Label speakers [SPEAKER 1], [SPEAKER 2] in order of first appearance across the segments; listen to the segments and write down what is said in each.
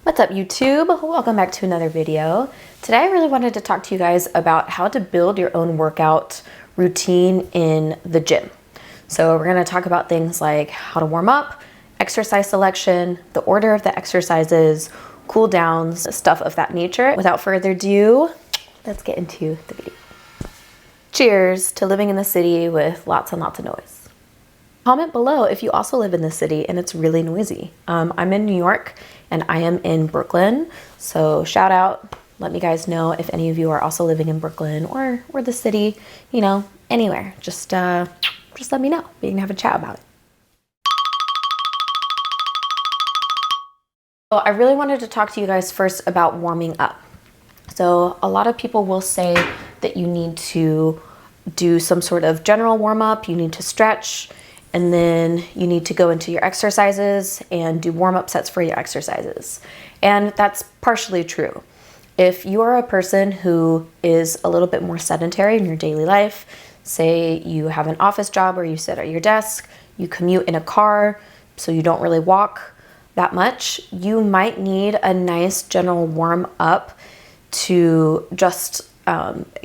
[SPEAKER 1] What's up, YouTube? Welcome back to another video. Today I really wanted to talk to you guys about how to build your own workout routine in the gym. So we're going to talk about things like how to warm up, exercise selection, the order of the exercises, cool downs, stuff of that nature. Without further ado, let's get into the video. Cheers to living in the city with lots and lots of noise. Comment below if you also live in the city and it's really noisy. I'm in New York and I am in Brooklyn, so shout out. Let me guys know if any of you are also living in Brooklyn or the city, you know, anywhere. Just let me know. We can have a chat about it. So I really wanted to talk to you guys first about warming up. So a lot of people will say that you need to do some sort of general warm up, you need to stretch, and then you need to go into your exercises and do warm-up sets for your exercises. And that's partially true. If you are a person who is a little bit more sedentary in your daily life, say you have an office job where you sit at your desk, you commute in a car, so you don't really walk that much, you might need a nice general warm-up to just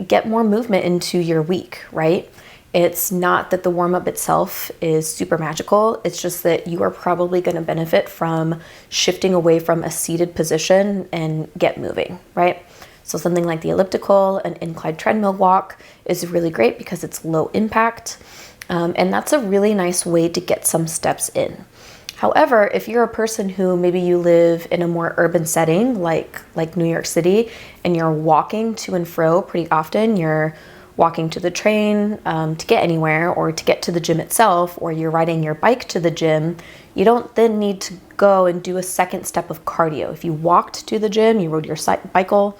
[SPEAKER 1] get more movement into your week, right? It's not that the warm-up itself is super magical. It's just that you are probably going to benefit from shifting away from a seated position and get moving, right? So something like the elliptical, an inclined treadmill walk is really great because it's low impact. And that's a really nice way to get some steps in. However, if you're a person who maybe you live in a more urban setting like New York City and you're walking to and fro pretty often, you're walking to the train to get anywhere or to get to the gym itself, or you're riding your bike to the gym, you don't then need to go and do a second step of cardio. If you walked to the gym, you rode your bicycle,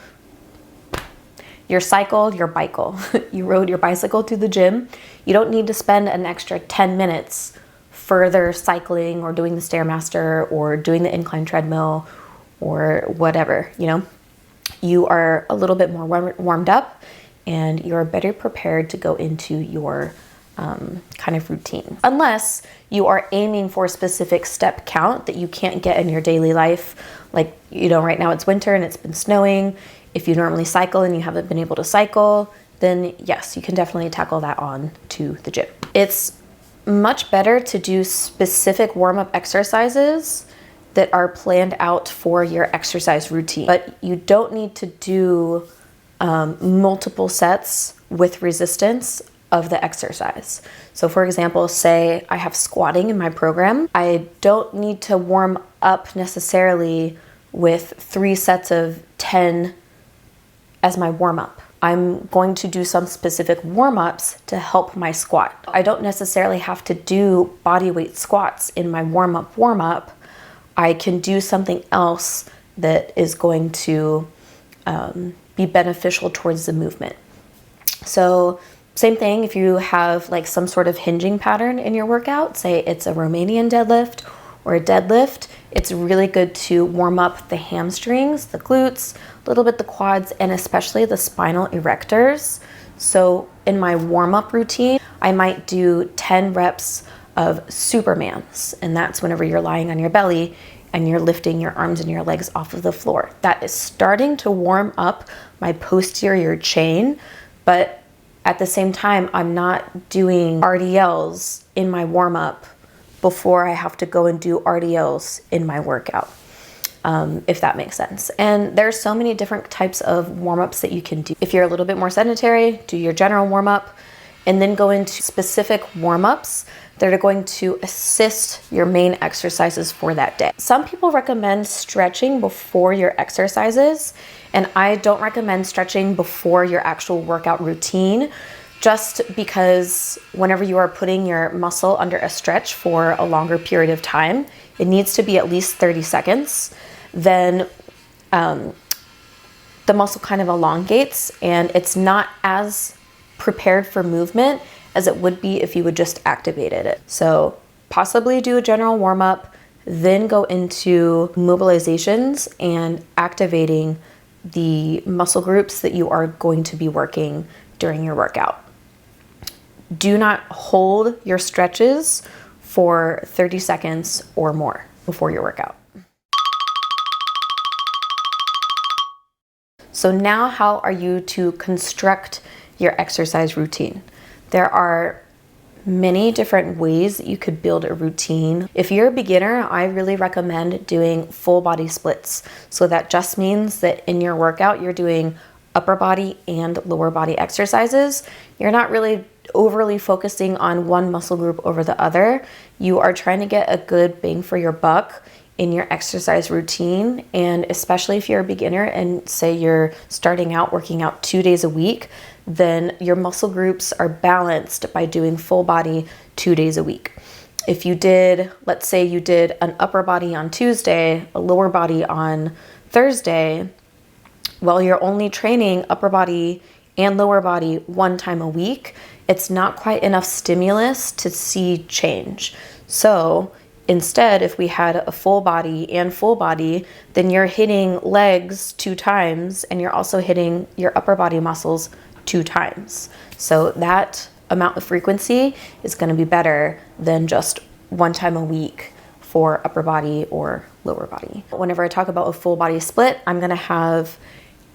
[SPEAKER 1] you rode your bicycle to the gym, you don't need to spend an extra 10 minutes further cycling or doing the Stairmaster or doing the incline treadmill or whatever, you know. You are a little bit more warmed up and you're better prepared to go into your kind of routine. Unless you are aiming for a specific step count that you can't get in your daily life. Like, you know, right now it's winter and it's been snowing. If you normally cycle and you haven't been able to cycle, then yes, you can definitely tackle that on to the gym. It's much better to do specific warm-up exercises that are planned out for your exercise routine, but you don't need to do multiple sets with resistance of the exercise. So for example, say I have squatting in my program. I don't need to warm up necessarily with 3 sets of 10 as my warm-up. I'm going to do some specific warm-ups to help my squat. I don't necessarily have to do body weight squats in my warm-up. I can do something else that is going to be beneficial towards the movement. So same thing if you have like some sort of hinging pattern in your workout, say it's a Romanian deadlift or a deadlift, it's really good to warm up the hamstrings, the glutes, a little bit the quads, and especially the spinal erectors. So in my warm-up routine, I might do 10 reps of Supermans, and that's whenever you're lying on your belly and you're lifting your arms and your legs off of the floor. That is starting to warm up my posterior chain, but at the same time, I'm not doing RDLs in my warm-up before I have to go and do RDLs in my workout, if that makes sense. And there's so many different types of warm-ups that you can do. If you're a little bit more sedentary, do your general warm-up, and then go into specific warm-ups that are going to assist your main exercises for that day. Some people recommend stretching before your exercises, and I don't recommend stretching before your actual workout routine, just because whenever you are putting your muscle under a stretch for a longer period of time, it needs to be at least 30 seconds. Then the muscle kind of elongates and it's not as prepared for movement as it would be if you would just activated it. So possibly do a general warm-up, then go into mobilizations and activating the muscle groups that you are going to be working during your workout. Do not hold your stretches for 30 seconds or more before your workout. So now how are you to construct your exercise routine? There are many different ways that you could build a routine. If you're a beginner, I really recommend doing full body splits. So that just means that in your workout, you're doing upper body and lower body exercises. You're not really overly focusing on one muscle group over the other. You are trying to get a good bang for your buck in your exercise routine. And especially if you're a beginner and say you're starting out working out 2 days a week, then your muscle groups are balanced by doing full body 2 days a week. If you did, let's say you did an upper body on Tuesday, a lower body on Thursday, well, you're only training upper body and lower body 1 time a week. It's not quite enough stimulus to see change. So instead, if we had a full body and full body, then you're hitting legs 2 times and you're also hitting your upper body muscles 2 times. So that amount of frequency is going to be better than just 1 time a week for upper body or lower body. Whenever I talk about a full body split, I'm going to have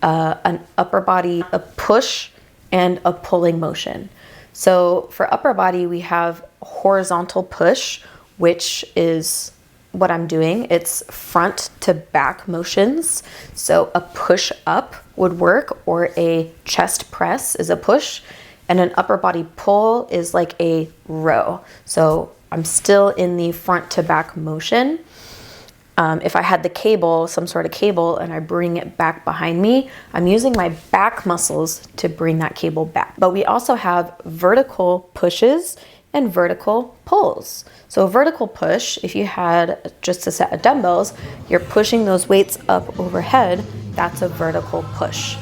[SPEAKER 1] an upper body, a push and a pulling motion. So for upper body, we have horizontal push, which is what I'm doing. It's front to back motions. So a push up would work, or a chest press is a push, and an upper body pull is like a row. So I'm still in the front to back motion. If I had the cable, some sort of cable, and I bring it back behind me, I'm using my back muscles to bring that cable back. But we also have vertical pushes and vertical pulls. So a vertical push, if you had just a set of dumbbells, you're pushing those weights up overhead, that's a vertical push.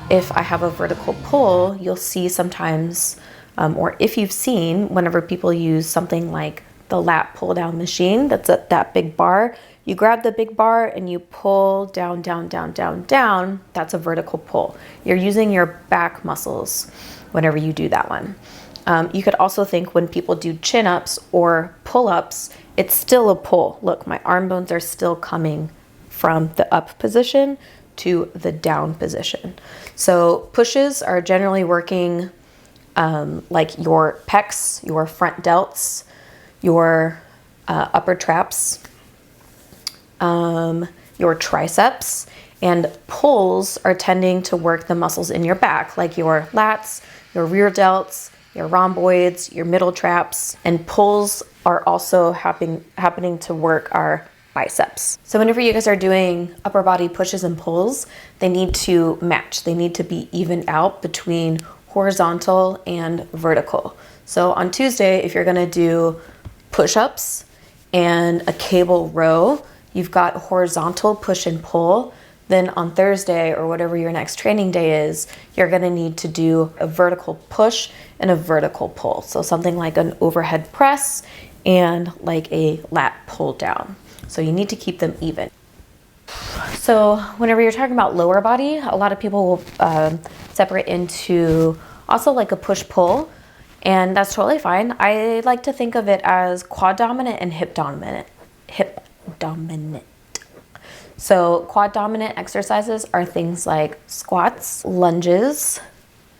[SPEAKER 1] If I have a vertical pull, you'll see sometimes, or if you've seen, whenever people use something like the lat pull down machine, that's that big bar, you grab the big bar and you pull down, down, down, down, down, that's a vertical pull. You're using your back muscles whenever you do that one. You could also think when people do chin-ups or pull-ups, it's still a pull. Look, my arm bones are still coming from the up position to the down position. So pushes are generally working like your pecs, your front delts, your upper traps, your triceps, and pulls are tending to work the muscles in your back, like your lats, your rear delts, your rhomboids, your middle traps, and pulls are also happening to work our biceps. So whenever you guys are doing upper body pushes and pulls, they need to match. They need to be evened out between horizontal and vertical. So on Tuesday, if you're gonna do push-ups and a cable row, you've got horizontal push and pull. Then on Thursday, or whatever your next training day is, you're gonna need to do a vertical push and a vertical pull. So something like an overhead press and like a lat pull down. So you need to keep them even. So whenever you're talking about lower body, a lot of people will separate into also like a push-pull, and that's totally fine. I like to think of it as quad dominant and hip dominant. Hip dominant. So quad dominant exercises are things like squats, lunges,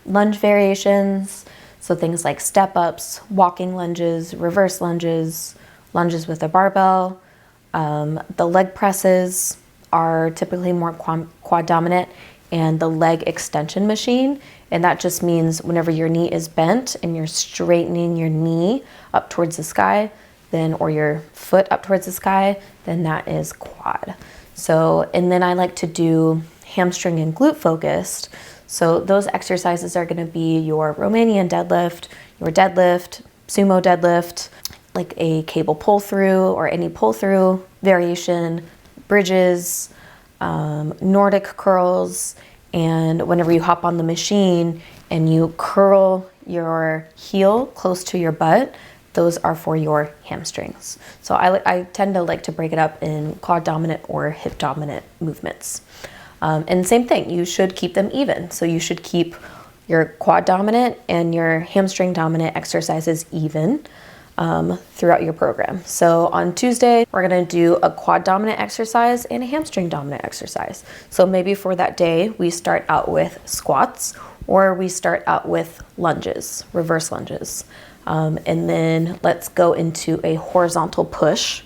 [SPEAKER 1] lunge variations, so things like step ups, walking lunges, reverse lunges, lunges with a barbell. The leg presses are typically more quad dominant, and the leg extension machine, and that just means whenever your knee is bent and you're straightening your knee up towards the sky, then, or your foot up towards the sky, then that is quad. So, and then I like to do hamstring and glute focused. So those exercises are going to be your Romanian deadlift, your deadlift, sumo deadlift, like a cable pull through or any pull through variation, bridges, Nordic curls, and whenever you hop on the machine and you curl your heel close to your butt, those are for your hamstrings. So I tend to like to break it up in quad dominant or hip dominant movements. And same thing, you should keep them even. So you should keep your quad dominant and your hamstring dominant exercises even. throughout your program. So on Tuesday, we're gonna do a quad dominant exercise and a hamstring dominant exercise. So maybe for that day, we start out with squats, or we start out with lunges, reverse lunges. And then let's go into a horizontal push.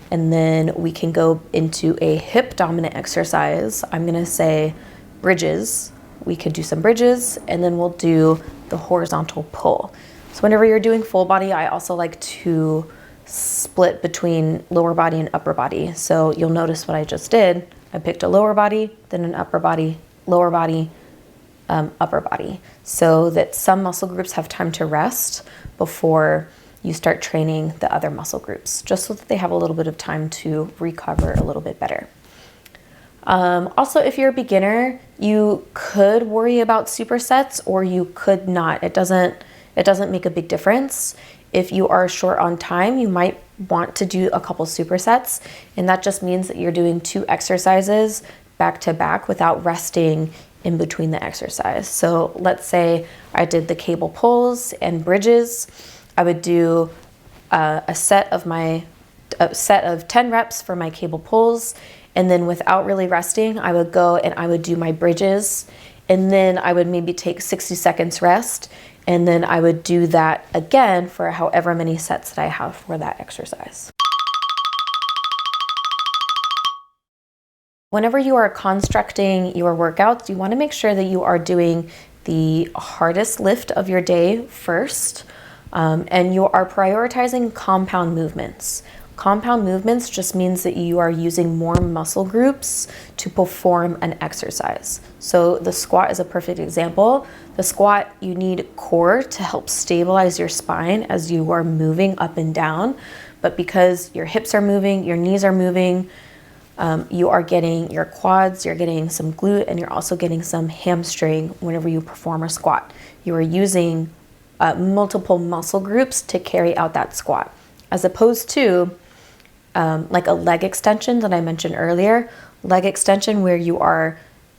[SPEAKER 1] And then we can go into a hip dominant exercise. I'm gonna say bridges. We could do some bridges, and then we'll do the horizontal pull. So whenever you're doing full body, I also like to split between lower body and upper body. So you'll notice what I just did. I picked a lower body, then an upper body, lower body, upper body, so that some muscle groups have time to rest before you start training the other muscle groups, just so that they have a little bit of time to recover a little bit better. Also, if you're a beginner, you could worry about supersets, or you could not. It doesn't make a big difference. If you are short on time, you might want to do a couple supersets, and that just means that you're doing 2 exercises back to back without resting in between the exercise. So let's say I did the cable pulls and bridges. I would do a set of 10 reps for my cable pulls, and then without really resting, I would go and I would do my bridges, and then I would maybe take 60 seconds rest, and then I would do that again for however many sets that I have for that exercise. Whenever you are constructing your workouts, you want to make sure that you are doing the hardest lift of your day first, and you are prioritizing compound movements. Compound movements just means that you are using more muscle groups to perform an exercise. So the squat is a perfect example. The squat, you need core to help stabilize your spine as you are moving up and down. But because your hips are moving, your knees are moving, you are getting your quads, you're getting some glute, and you're also getting some hamstring whenever you perform a squat. You are using multiple muscle groups to carry out that squat, as opposed to like a leg extension that I mentioned earlier. Leg extension where you're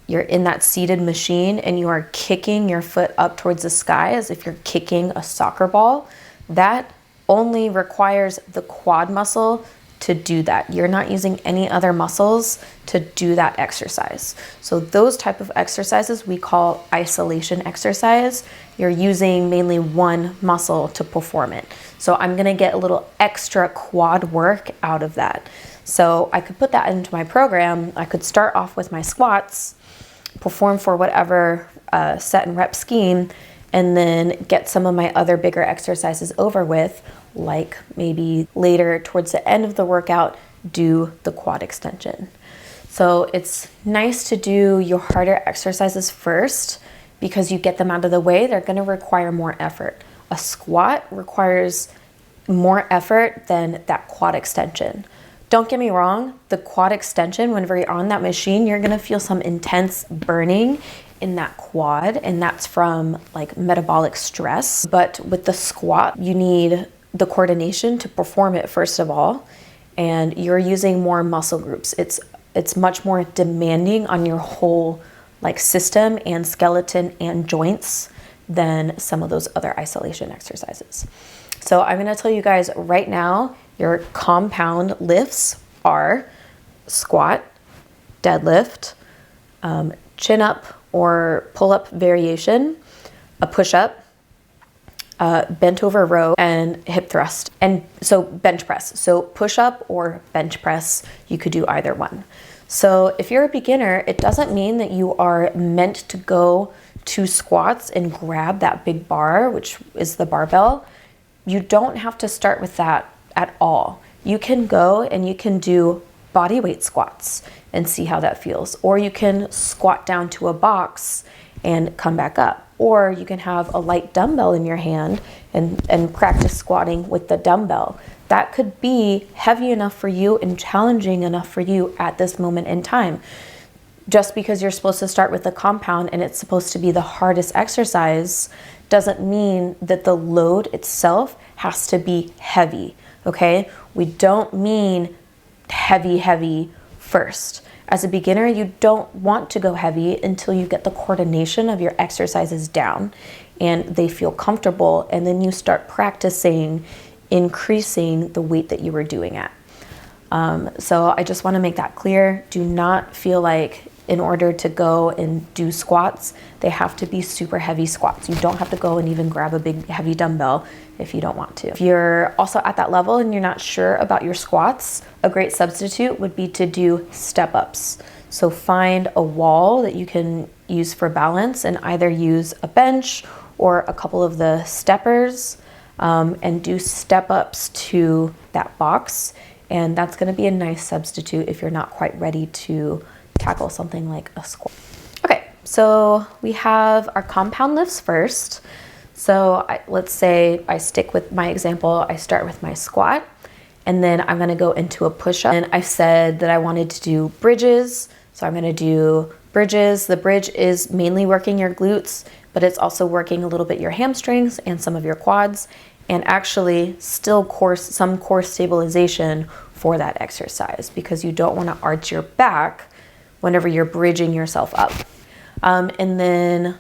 [SPEAKER 1] in that seated machine and you are kicking your foot up towards the sky as if you're kicking a soccer ball. That only requires the quad muscle to do that. You're not using any other muscles to do that exercise. So those type of exercises we call isolation exercise. You're using mainly one muscle to perform it. So I'm gonna get a little extra quad work out of that. So I could put that into my program. I could start off with my squats, perform for whatever set and rep scheme, and then get some of my other bigger exercises over with, like maybe later towards the end of the workout, do the quad extension. So it's nice to do your harder exercises first because you get them out of the way. They're gonna require more effort. A squat requires more effort than that quad extension. Don't get me wrong, the quad extension, whenever you're on that machine, you're gonna feel some intense burning in that quad, and that's from like metabolic stress. But with the squat, you need the coordination to perform it first of all, and you're using more muscle groups. It's much more demanding on your whole like system and skeleton and joints than some of those other isolation exercises. So I'm gonna tell you guys right now, your compound lifts are squat, deadlift, chin up or pull up variation, a push up, bent over row, and hip thrust. And so bench press. So push up or bench press, you could do either one. So if you're a beginner, it doesn't mean that you are meant to go to squats and grab that big bar, which is the barbell. You don't have to start with that at all. You can go and you can do body weight squats and see how that feels. Or you can squat down to a box and come back up. Or you can have a light dumbbell in your hand and practice squatting with the dumbbell. That could be heavy enough for you and challenging enough for you at this moment in time. Just because you're supposed to start with the compound and it's supposed to be the hardest exercise doesn't mean that the load itself has to be heavy, okay? We don't mean heavy first. As a beginner, you don't want to go heavy until you get the coordination of your exercises down and they feel comfortable, and then you start practicing increasing the weight that you were doing at. So I just want to make that clear. Do not feel like in order to go and do squats, they have to be super heavy squats. You don't have to go and even grab a big heavy dumbbell if you don't want to. If you're also at that level and you're not sure about your squats, a great substitute would be to do step ups. So find a wall that you can use for balance and either use a bench or a couple of the steppers, and do step ups to that box. And that's going to be a nice substitute if you're not quite ready to tackle something like a squat. Okay, so we have our compound lifts first. So let's say I stick with my example. I start with my squat, and then I'm going to go into a push-up. And I said that I wanted to do bridges. So I'm going to do bridges. The bridge is mainly working your glutes, but it's also working a little bit your hamstrings and some of your quads, and actually still some core stabilization for that exercise, because you don't want to arch your back whenever you're bridging yourself up. And then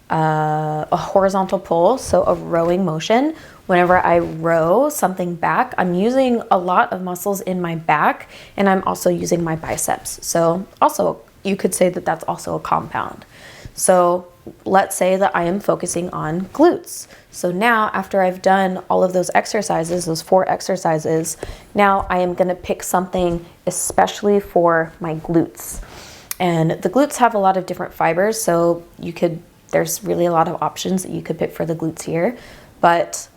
[SPEAKER 1] a horizontal pull, so a rowing motion. Whenever I row something back, I'm using a lot of muscles in my back, and I'm also using my biceps. So also you could say that that's also a compound. So let's say that I am focusing on glutes. So now after I've done all of those exercises, those 4 exercises, now I am going to pick something especially for my glutes. And the glutes have a lot of different fibers, so there's really a lot of options that you could pick for the glutes here. But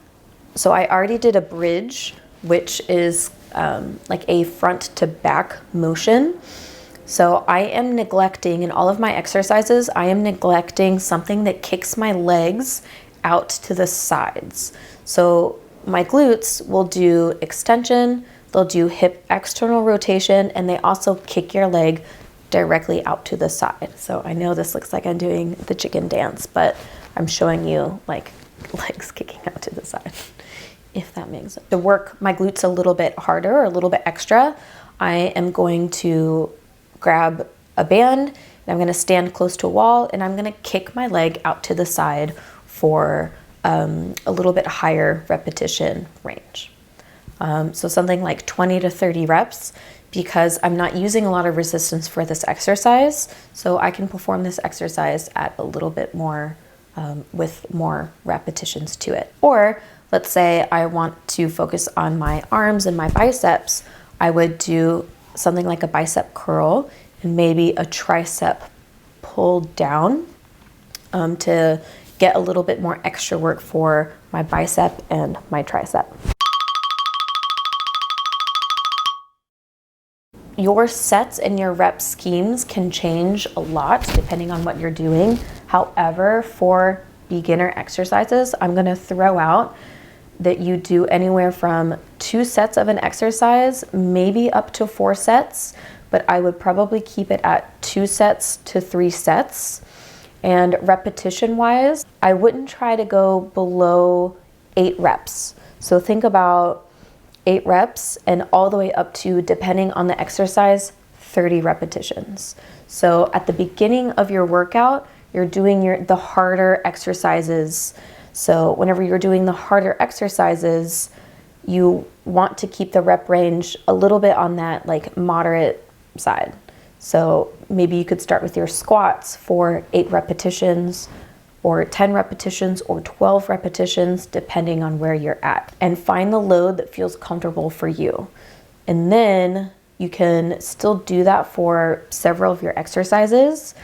[SPEAKER 1] so I already did a bridge, which is like a front to back motion. So I am neglecting, in all of my exercises, I am neglecting something that kicks my legs out to the sides. So my glutes will do extension, they'll do hip external rotation, and they also kick your leg directly out to the side. So I know this looks like I'm doing the chicken dance, but I'm showing you like legs kicking out to the side, if that makes sense. To work my glutes a little bit harder or a little bit extra, I am going to grab a band and I'm going to stand close to a wall, and I'm going to kick my leg out to the side for a little bit higher repetition range. So something like 20 to 30 reps, because I'm not using a lot of resistance for this exercise. So I can perform this exercise at a little bit more, with more repetitions to it. Or let's say I want to focus on my arms and my biceps. I would do something like a bicep curl and maybe a tricep pull down, to get a little bit more extra work for my bicep and my tricep. Your sets and your rep schemes can change a lot depending on what you're doing. However, for beginner exercises, I'm going to throw out that you do anywhere from 2 sets of an exercise, maybe up to 4 sets, but I would probably keep it at 2 sets to 3 sets. And repetition wise, I wouldn't try to go below 8 reps. So think about 8 reps and all the way up to, depending on the exercise, 30 repetitions. So at the beginning of your workout, you're doing the harder exercises. So whenever you're doing the harder exercises, you want to keep the rep range a little bit on that like moderate side. So maybe you could start with your squats for 8 repetitions or 10 repetitions or 12 repetitions, depending on where you're at, and find the load that feels comfortable for you. And then you can still do that for several of your exercises.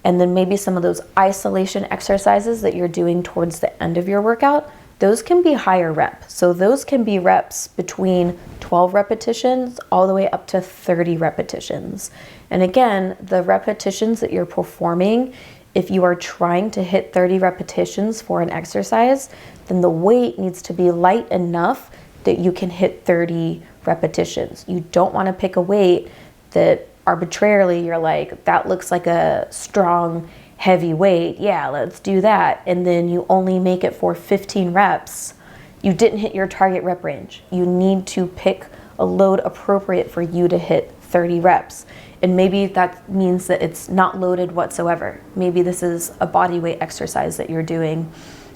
[SPEAKER 1] And then maybe some of those isolation exercises that you're doing towards the end of your workout, those can be higher rep. So those can be reps between 12 repetitions all the way up to 30 repetitions. And again, the repetitions that you're performing, if you are trying to hit 30 repetitions for an exercise, then the weight needs to be light enough that you can hit 30 repetitions. You don't want to pick a weight that arbitrarily you're like, that looks like a strong, heavy weight. Yeah, let's do that. And then you only make it for 15 reps. You didn't hit your target rep range. You need to pick a load appropriate for you to hit 30 reps. And maybe that means that it's not loaded whatsoever. Maybe this is a body weight exercise that you're doing,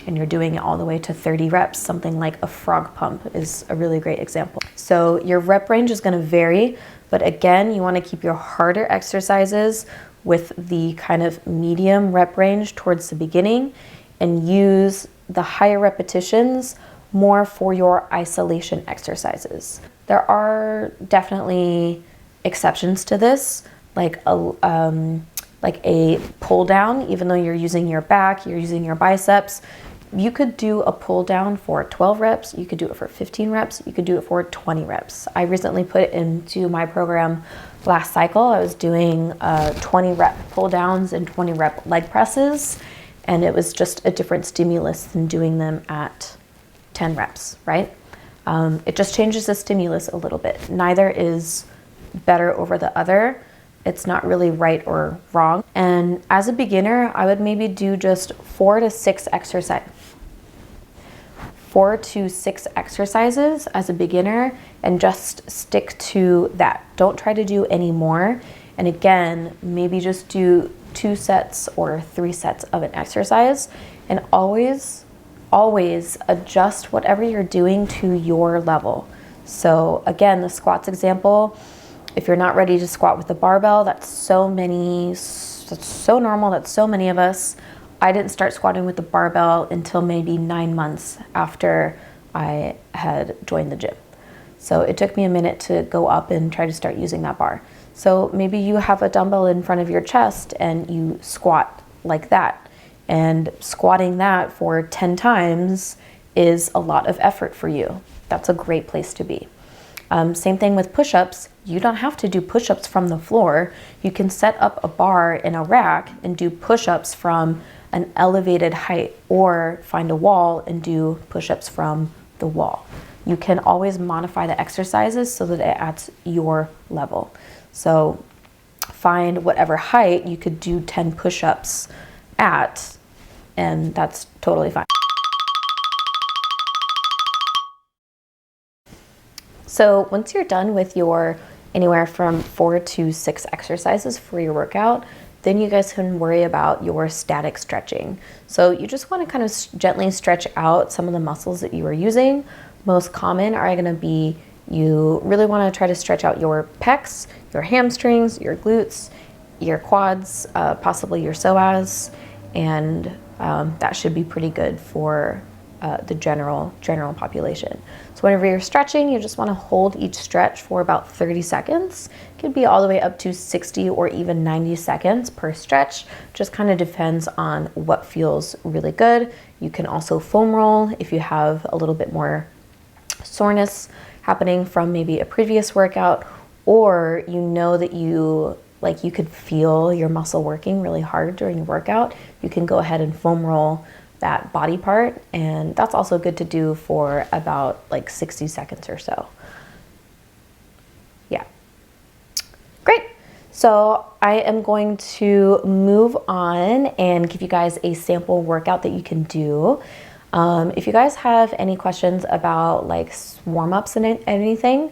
[SPEAKER 1] and you're doing it all the way to 30 reps, something like a frog pump is a really great example. So your rep range is going to vary, but again, you want to keep your harder exercises with the kind of medium rep range towards the beginning, and use the higher repetitions more for your isolation exercises. There are definitely exceptions to this, like a pull down. Even though you're using your back, you're using your biceps, you could do a pull down for 12 reps, you could do it for 15 reps, you could do it for 20 reps. I recently put it into my program last cycle. I was doing 20 rep pull downs and 20 rep leg presses, and it was just a different stimulus than doing them at 10 reps, right? It just changes the stimulus a little bit. Neither is better over the other. It's not really right or wrong. And as a beginner, I would maybe do just 4 to 6 exercises as a beginner, and just stick to that. Don't try to do any more. And again, maybe just do 2 sets or 3 sets of an exercise, and always adjust whatever you're doing to your level. So again, the squats example, if you're not ready to squat with the barbell, that's so normal, that's so many of us. I didn't start squatting with the barbell until maybe 9 months after I had joined the gym. So it took me a minute to go up and try to start using that bar. So maybe you have a dumbbell in front of your chest and you squat like that. And squatting that for 10 times is a lot of effort for you. That's a great place to be. Same thing with push-ups. You don't have to do push-ups from the floor. You can set up a bar in a rack and do push-ups from an elevated height, or find a wall and do push-ups from the wall. You can always modify the exercises so that it adds your level. So find whatever height you could do 10 push-ups at, and that's totally fine. So once you're done with your anywhere from 4 to 6 exercises for your workout, then you guys can worry about your static stretching. So you just want to kind of gently stretch out some of the muscles that you are using. Most common are going to be, you really want to try to stretch out your pecs, your hamstrings, your glutes, your quads, possibly your psoas, and that should be pretty good for the general population. So whenever you're stretching, you just want to hold each stretch for about 30 seconds. It could be all the way up to 60 or even 90 seconds per stretch. Just kind of depends on what feels really good. You can also foam roll if you have a little bit more soreness happening from maybe a previous workout, or you know that you could feel your muscle working really hard during your workout. You can go ahead and foam roll that body part, and that's also good to do for about like 60 seconds or so. Yeah, great. So I am going to move on and give you guys a sample workout that you can do. If you guys have any questions about like warm-ups and anything,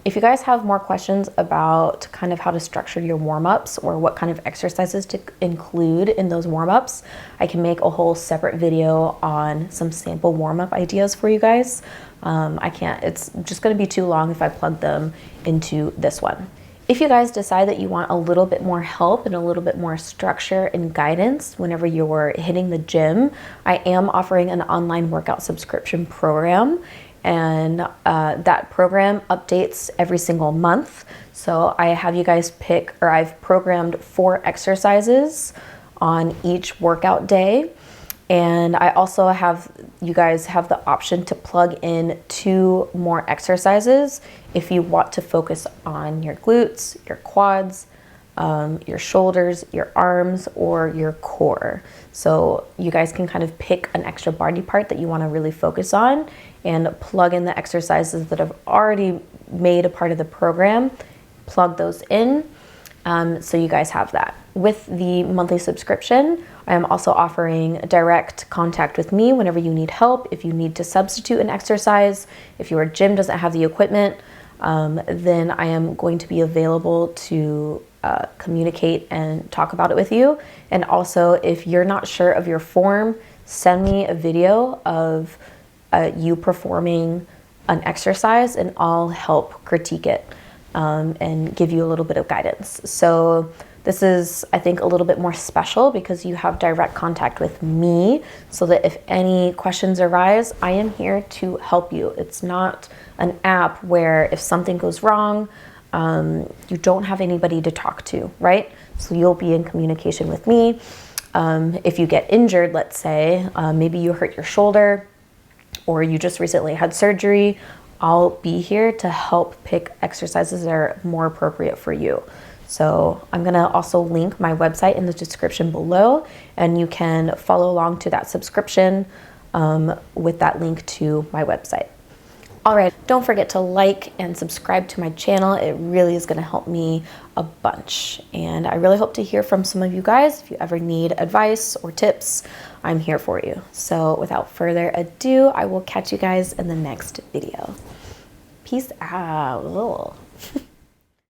[SPEAKER 1] if you guys have more questions about kind of how to structure your warm-ups or what kind of exercises to include in those warm-ups, I can make a whole separate video on some sample warm-up ideas for you guys. It's just gonna be too long if I plug them into this one. If you guys decide that you want a little bit more help and a little bit more structure and guidance whenever you're hitting the gym, I am offering an online workout subscription program. And that program updates every single month. So I have you guys pick, or I've programmed 4 exercises on each workout day. And I also have you guys have the option to plug in 2 more exercises if you want to focus on your glutes, your quads, your shoulders, your arms, or your core. So you guys can kind of pick an extra body part that you want to really focus on and plug in the exercises that have already made a part of the program, plug those in, so you guys have that. With the monthly subscription, I am also offering direct contact with me whenever you need help. If you need to substitute an exercise, if your gym doesn't have the equipment, then I am going to be available to communicate and talk about it with you. And also, if you're not sure of your form, send me a video of you performing an exercise and I'll help critique it and give you a little bit of guidance. So this is, I think, a little bit more special because you have direct contact with me, so that if any questions arise, I am here to help you. It's not an app where if something goes wrong, you don't have anybody to talk to, right? So you'll be in communication with me. If you get injured, let's say, maybe you hurt your shoulder or you just recently had surgery, I'll be here to help pick exercises that are more appropriate for you. So I'm gonna also link my website in the description below, and you can follow along to that subscription with that link to my website. All right, don't forget to like and subscribe to my channel. It really is gonna help me a bunch. And I really hope to hear from some of you guys. If you ever need advice or tips, I'm here for you. So without further ado, I will catch you guys in the next video. Peace out.